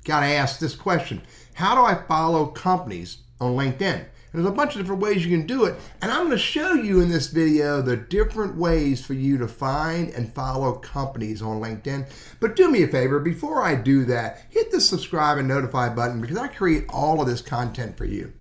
got to ask this question. How do I follow companies on LinkedIn? There's a bunch of different ways you can do it, and I'm going to show you in this video the different ways for you to find and follow companies on LinkedIn. But do me a favor, before I do that, hit the subscribe and notify button because I create all of this content for you.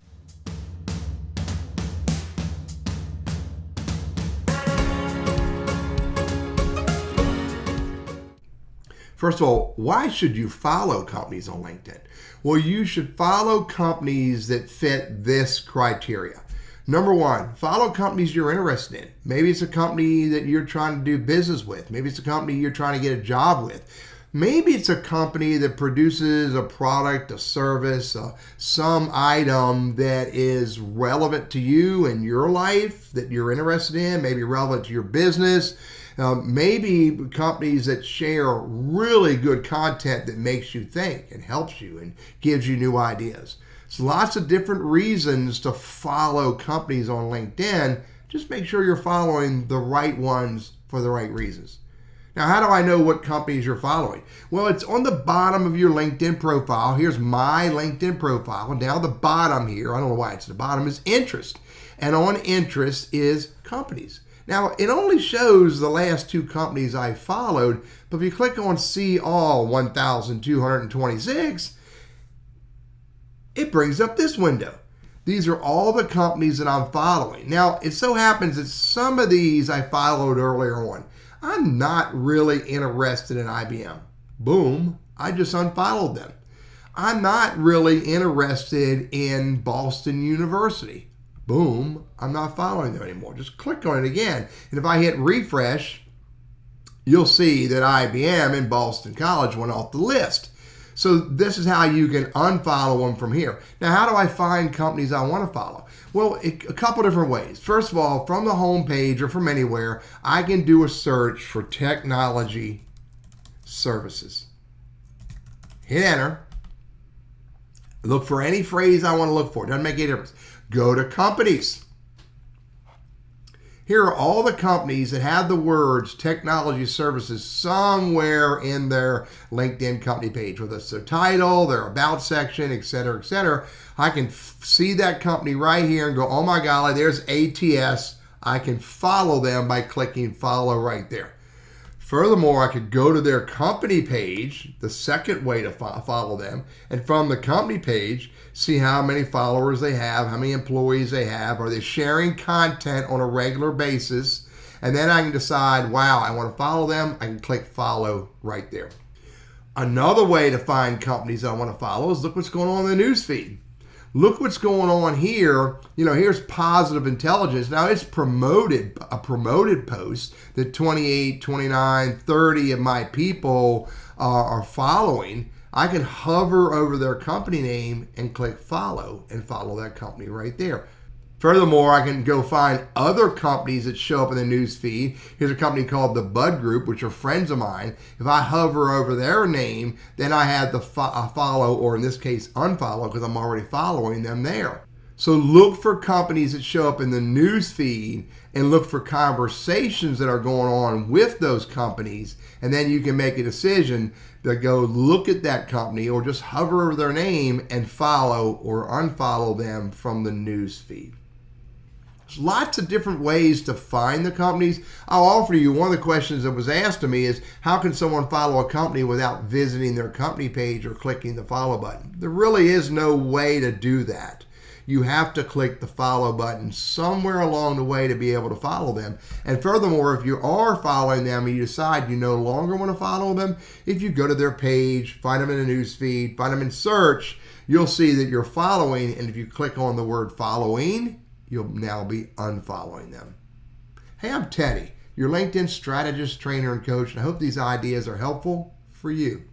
First of all, why should you follow companies on LinkedIn? Well, you should follow companies that fit this criteria. Number one, follow companies you're interested in. Maybe it's a company that you're trying to do business with. Maybe it's a company you're trying to get a job with. Maybe it's a company that produces a product, a service, some item that is relevant to you and your life that you're interested in, maybe relevant to your business. Maybe companies that share really good content that makes you think and helps you and gives you new ideas. So lots of different reasons to follow companies on LinkedIn. Just make sure you're following the right ones for the right reasons. Now, how do I know what companies you're following? Well, it's on the bottom of your LinkedIn profile. Here's my LinkedIn profile. And down the bottom here, I don't know why it's the bottom, is interest. And on interest is companies. Now, it only shows the last two companies I followed, but if you click on See All 1,226, it brings up this window. These are all the companies that I'm following. Now, it so happens that some of these I followed earlier on. I'm not really interested in IBM. Boom, I just unfollowed them. I'm not really interested in Boston University. Boom, I'm not following them anymore. Just click on it again. And if I hit refresh, you'll see that IBM and Boston College went off the list. So this is how you can unfollow them from here. Now, how do I find companies I want to follow? Well, a couple different ways. First of all, from the home page or from anywhere, I can do a search for technology services. Hit enter. Look for any phrase I want to look for. Doesn't make any difference. Go to companies. Here are all the companies that have the words technology services somewhere in their LinkedIn company page, whether it's their title, their about section, et cetera, et cetera. I can see that company right here and go, oh my golly, there's ATS. I can follow them by clicking follow right there. Furthermore, I could go to their company page, the second way to follow them, and from the company page, see how many followers they have, how many employees they have, are they sharing content on a regular basis, and then I can decide, wow, I want to follow them, I can click follow right there. Another way to find companies I want to follow is look what's going on in the news feed. Look what's going on here. Here's Positive Intelligence. Now it's a promoted post that 28, 29, 30 of my people are following. I can hover over their company name and click follow and follow that company right there. Furthermore, I can go find other companies that show up in the news feed. Here's a company called the Bud Group, which are friends of mine. If I hover over their name, then I have the follow, or in this case, unfollow, because I'm already following them there. So look for companies that show up in the news feed and look for conversations that are going on with those companies. And then you can make a decision to go look at that company or just hover over their name and follow or unfollow them from the news feed. There's lots of different ways to find the companies. I'll offer you one of the questions that was asked to me is, how can someone follow a company without visiting their company page or clicking the follow button? There really is no way to do that. You have to click the follow button somewhere along the way to be able to follow them. And furthermore, if you are following them and you decide you no longer want to follow them, if you go to their page, find them in the news feed, find them in search, you'll see that you're following. And if you click on the word following, you'll now be unfollowing them. Hey, I'm Teddy, your LinkedIn strategist, trainer, and coach, and I hope these ideas are helpful for you.